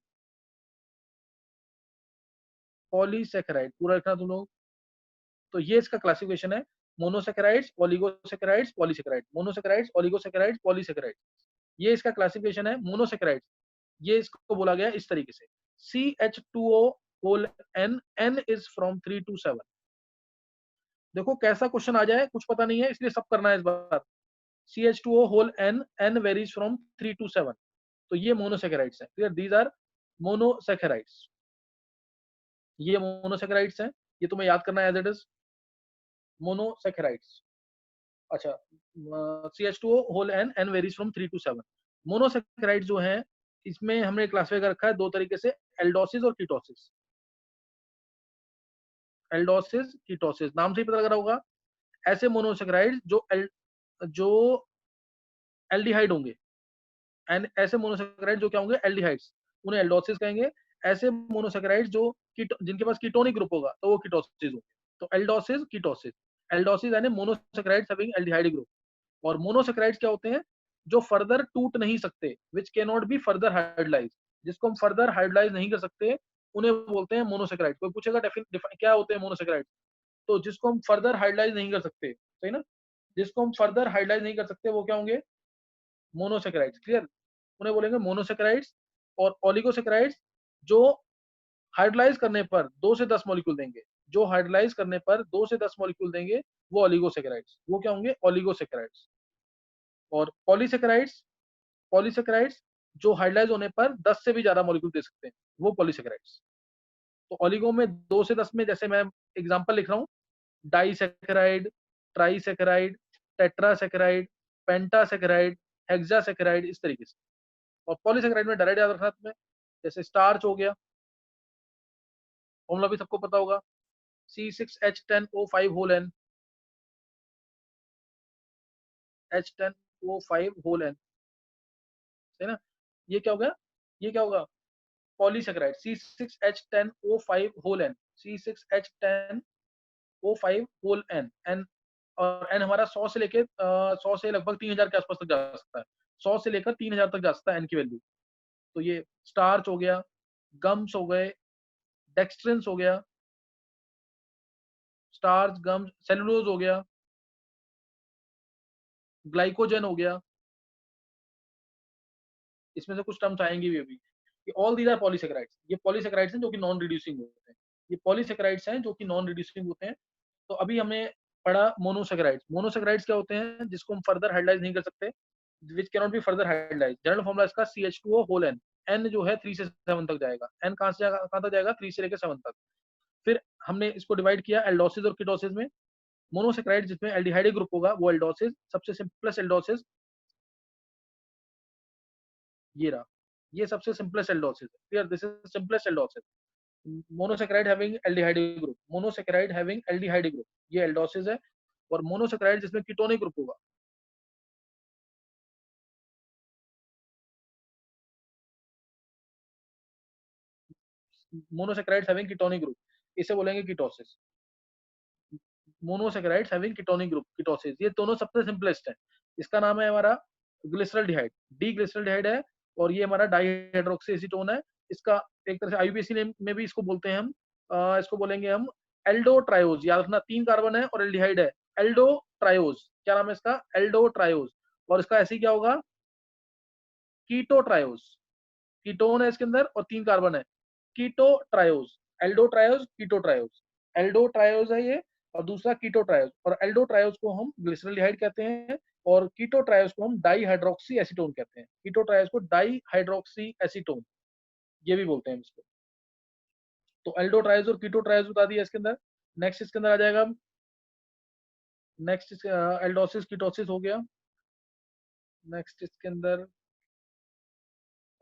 पॉलीसेकेराइड पूरा लिखना तुम लोग। तो ये इसका क्लासिफिकेशन है, monosaccharides, oligosaccharides, polysaccharide, monosaccharides, oligosaccharides, polysaccharide. ये इसका क्लासिफिकेशन है मोनोसेकेराइड्स। ये इसको बोला गया इस तरीके से, CH2O whole N, N is from 3 to 7। देखो कैसा क्वेश्चन आ जाए कुछ पता नहीं है, इसलिए सब करना है इस बार। CH2O whole N, N varies from 3 to 7। तो ये मोनोसेकेराइड्स हैं, क्लियर? दीज आर मोनोसेकेराइड्स, ये मोनोसेकेराइड्स हैं, ये तुम्हें याद करना है एज इट इज, मोनोसेकेराइड्स। अच्छा, CH2O whole N, N varies from 3 to 7। Monosaccharide जो है इसमें हमने क्लासिफाई कर रखा है दो तरीके से, एल्डोसिस और कीटोसिस। एल्डोसिस, कीटोसिस, नाम से ही पता लग रहा होगा, ऐसे मोनोसेकेराइड जो एल्डिहाइड होंगे, एंड ऐसे मोनोसेकेराइड जो क्या होंगे, एल्डिहाइड्स, उन्हें एल्डोसिस कहेंगे। ऐसे मोनोसेकेराइड जो जिनके पास कीटोनिक ग्रुप होगा तो वो कीटोसिस होंगे। तो एल्डोसिस, कीटोसिस। एल्डोसिस यानी मोनोसेकेराइड्स हैविंग एल्डिहाइड ग्रुप, और मोनोसेकेराइड्स क्या होते हैं, जो फर्दर टूट नहीं सकते, which can not be further hydrolyse, जिसको हम फर्दर हाइड्रोलाइज नहीं कर सकते, उन्हें बोलते हैं मोनोसेकेराइड। कोई पूछेगा क्या होते हैं मोनोसेकेराइड, तो जिसको हम फर्दर हाइड्रोलाइज नहीं कर सकते, सही ना, जिसको हम फर्दर हाइड्रोलाइज नहीं कर सकते वो क्या होंगे, मोनोसेकेराइड्स, क्लियर? उन्हें बोलेंगे मोनोसेकेराइड्स। और ओलिगोसेकेराइड्स जो हाइड्रोलाइज करने पर 2 से 10 मॉलिक्यूल देंगे, जो हाइड्रोलाइज करने पर 2 से 10 मॉलिक्यूल देंगे, वो ओलिगोसेकेराइड्स, वो क्या होंगे, ओलिगोसेकेराइड्स। और पॉलीसेकेराइड्स, पॉलीसेकेराइड्स जो हाइड्रोलाइज होने पर 10 से भी ज्यादा मॉलिक्यूल दे सकते हैं, वो पॉलीसेकेराइड्स। तो ओलिगो में 2 से 10 में, जैसे मैं एग्जांपल लिख रहा हूँ, डाइसेकेराइड, ट्राइसेकेराइड, टेट्रासेकेराइड, पेंटासेकेराइड, हेक्सासेकेराइड, इस तरीके से। और पॉलीसेकेराइड में डायरेक्ट याद रखना तुम्हें, जैसे स्टार्च हो गया, फॉर्मूला भी सबको पता होगा, C6H10O5 whole N, H10O5 whole N, है ना? ये क्या हो गया, ये क्या होगा, polysaccharide, C6H10O5 whole N, C6H10O5 whole N, N, और N हमारा 100 से लेके 100 से लगभग 3000 के आसपास तक जा सकता है, 100 से लेकर 3000 तक जा सकता है N की वैल्यू। तो ये स्टार्च हो गया, गम्स हो गए, डेक्स्ट्रिन्स हो गया, स्टार्च, गम्स, सेलुलोज हो गया, ग्लाइकोजन हो गया, इसमें से कुछ टर्म्स आएंगे भी अभी। ऑल दीज आर पॉलीसेकेराइड्स, ये पॉलीसेकेराइड्स हैं जो कि नॉन रिड्यूसिंग होते हैं, ये पॉलीसेकेराइड्स हैं जो कि नॉन रिड्यूसिंग होते हैं। तो अभी हमने पढ़ा मोनोसेकेराइड्स। मोनोसेकेराइड्स क्या होते हैं, जिसको हम फर्दर हाइड्रोलाइज नहीं कर सकते, which can not be further hydrolyse. General formula इसका CH2O होल N, N जो है 3 से 7 तक जाएगा, N कहां से जाएगा, कहां तक जाएगा, 3 से लेकर 7 तक। फिर हमने इसको डिवाइड किया एल्डोसिस और कीटोसिस में। मोनोसेकेराइड जिसमें एल्डिहाइड ग्रुप होगा वो एल्डोसिस, सबसे सिंपलेस्ट एल्डोसिस ये रहा, ये सबसे सिंपलेस्ट एल्डोसिस है, clear? This is simplest aldoses. Monosaccharide having aldehyde group, monosaccharide having aldehyde group, ये एल्डोसिस है। और मोनोसेकेराइड जिसमें कीटोनिक ग्रुप होगा, मोनोसेकेराइड्स हैविंग कीटोनिक ग्रुप, इसे बोलेंगे ketosis. Monosaccharides having ketonic group, ketosis, ये दोनों सबसे सिंपलेस्ट है। इसका नाम है हमारा ग्लिसरॉल्डिहाइड, डी ग्लिसरॉल्डिहाइड है, और ये हमारा डाइहाइड्रोक्सी एसीटोन है। इसका एक तरह से आईयूपीएसी नेम में भी इसको बोलते हैं हम, इसको बोलेंगे हम एल्डोट्रायोज, याद रखना 3 कार्बन है और एल्डिहाइड है, एल्डोट्रायोज। क्या नाम है इसका, एल्डोट्रायोज। और इसका ऐसे क्या होगा, कीटोट्रायोज, कीटोन है इसके अंदर और 3 कार्बन है, कीटोट्रायोज, एल्डोट्रायोज, कीटोट्रायोज। एल्डोट्रायोज है ये, और दूसरा कीटोट्रायोज। और एल्डोट्रायोज को हम ग्लिसरॉल्डिहाइड कहते हैं, और कीटोट्रायोज को हम डाइहाइड्रोक्सी एसीटोन कहते हैं, कीटोट्रायोज को डाइहाइड्रोक्सी एसीटोन, ये भी बोलते हैं इसको। तो एल्डो ट्राइज और कीटो ट्राइज बता दिया इसके अंदर। नेक्स्ट इसके अंदर आ जाएगा, नेक्स्ट एल्डोसिस कीटोसिस हो गया। नेक्स्ट इसके अंदर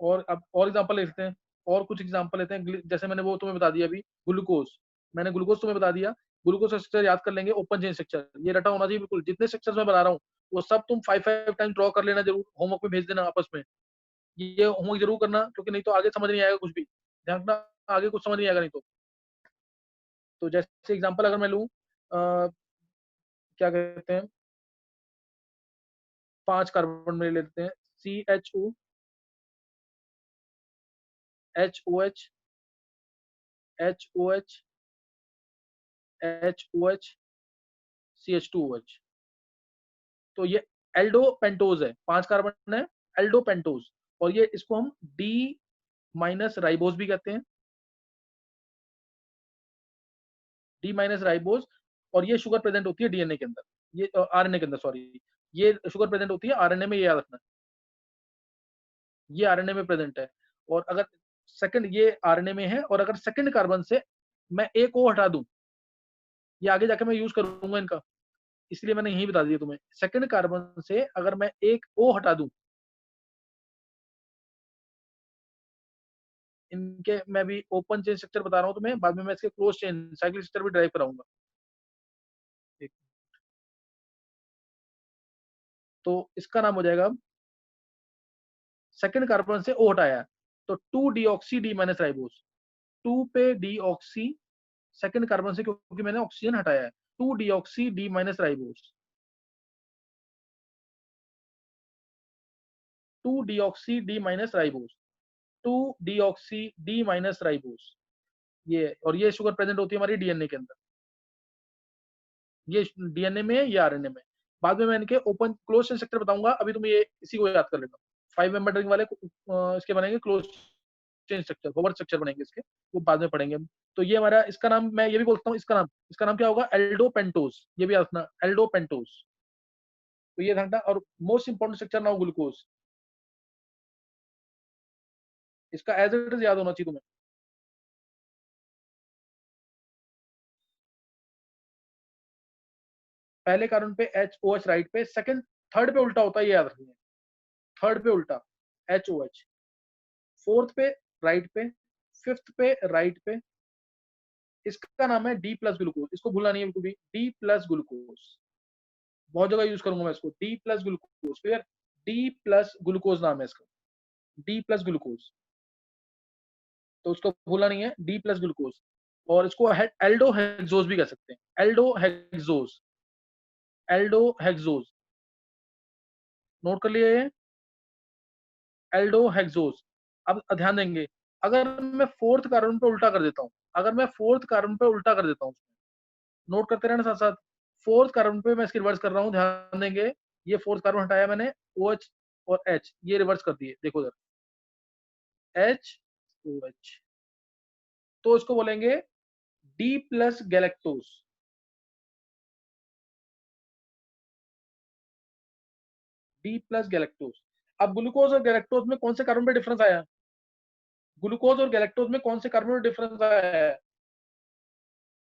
और अब और एग्जांपल लेते हैं, और कुछ एग्जांपल लेते हैं। जैसे मैंने वो तुम्हें बता दिया अभी, ग्लूकोज, मैंने ग्लूकोज तुम्हें बता दिया। ग्लूकोज का स्ट्रक्चर याद कर लेंगे, ओपन चेन स्ट्रक्चर, ये रटा होना चाहिए बिल्कुल। जितने स्ट्रक्चर्स मैं बता रहा हूँ वो सब तुम 5 टाइम ड्रॉ कर लेना जरूर, होमवर्क में भेज देना आपस में। ये होमवर्क जरूर करना, क्योंकि नहीं तो आगे समझ नहीं आएगा कुछ भी। ध्यान रखना, आगे कुछ समझ नहीं आएगा नहीं तो। तो जैसे एग्जांपल अगर मैं लूँ, क्या कहते हैं, 5 कार्बन में ले लेते हैं, CHO, HOH, HOH, HOH, CH2OH। तो ये एल्डो पेंटोज है, 5 कार्बन है, एल्डो पेंटोज। और ये इसको हम डी माइनस राइबोज भी कहते हैं, डी माइनस राइबोज। और ये शुगर प्रेजेंट होती है डीएनए के अंदर, ये आरएनए के अंदर, सॉरी, ये शुगर प्रेजेंट होती है आरएनए में, ये याद रखना, ये आरएनए में प्रेजेंट है। और अगर सेकंड, ये आरएनए में है, और अगर सेकंड कार्बन से मैं एक ओ हटा दूं, ये आगे जाके मैं यूज करूंगा इनका, इसलिए मैंने यही बता दिया तुम्हें। सेकंड कार्बन से अगर मैं एक ओ हटा दूं, इनके मैं भी ओपन चेन स्ट्रक्चर बता रहा हूं तुम्हें, बाद में मैं इसके क्लोज चेन साइक्लिक स्ट्रक्चर भी ड्राइव कराऊंगा। तो इसका नाम हो जाएगा, सेकंड कार्बन से ओ हटाया है तो 2 डीऑक्सी डी माइनस राइबोस, 2 पे डीऑक्सी, सेकंड कार्बन से क्योंकि मैंने ऑक्सीजन हटाया है, 2 deoxy D minus ribose, 2 deoxy D minus ribose, 2 deoxy D minus ribose. ये, और ये शुगर प्रेजेंट होती है हमारी डीएनए के अंदर, ये डीएनए में, ये आरएनए में। बाद में मैं इनके ओपन क्लोज चेन स्ट्रक्चर बताऊंगा, अभी तुम ये इसी को याद कर लेना। 5 मेंबर रिंग वाले इसके बनेंगे क्लोज चेन स्ट्रक्चर, होवर स्ट्रक्चर बनेंगे इसके, वो बाद में पढ़ेंगे हम। तो ये हमारा, इसका नाम मैं ये भी बोलता हूँ, इसका नाम क्या होगा, एल्डो पेंटोज, ये भी याद रखना, एल्डो पेंटोज। तो ये ध्यान रखना। और most important structure now glucose, इसका एज इट इज याद होना चाहिए तुम्हें। पहले कार्बन पे HOH राइट पे, सेकंड थर्ड पे उल्टा होता है, ये याद रखना, थर्ड पे उल्टा HOH, फोर्थ पे राइट पे, फिफ्थ पे राइट पे। इसका नाम है डी प्लस ग्लूकोज, इसको भूलना नहीं है बिल्कुल भी, डी प्लस ग्लूकोज। बहुत जगह यूज करूंगा मैं इसको, D plus glucose, clear, D plus glucose नाम है इसका, डी प्लस ग्लूकोज। तो उसको भूलना नहीं है, डी प्लस ग्लूकोज। और इसको एल्डो हेक्सोज भी कह सकते हैं, Aldo hexose, Aldo hexose, note कर लिया ये, एल्डो हेक्सोज। अब ध्यान देंगे, अगर मैं फोर्थ कार्बन पे उल्टा कर देता हूँ, अगर मैं फोर्थ कार्बन पे उल्टा कर देता हूँ, नोट करते रहना साथ साथ। फोर्थ कार्बन पे मैं इसकी रिवर्स कर रहा हूँ, ध्यान देंगे, ये फोर्थ कार्बन हटाया मैंने, OH और H, ये रिवर्स कर दिए, देखो उधर, HOH। तो इसको बोलेंगे D plus galactose, D plus galactose. अब ग्लूकोज और गैलेक्टोज में कौन से कार्बन पे डिफरेंस आया, ग्लूकोज और गैलेक्टोज में कौन से कार्बन पे डिफरेंस आया है,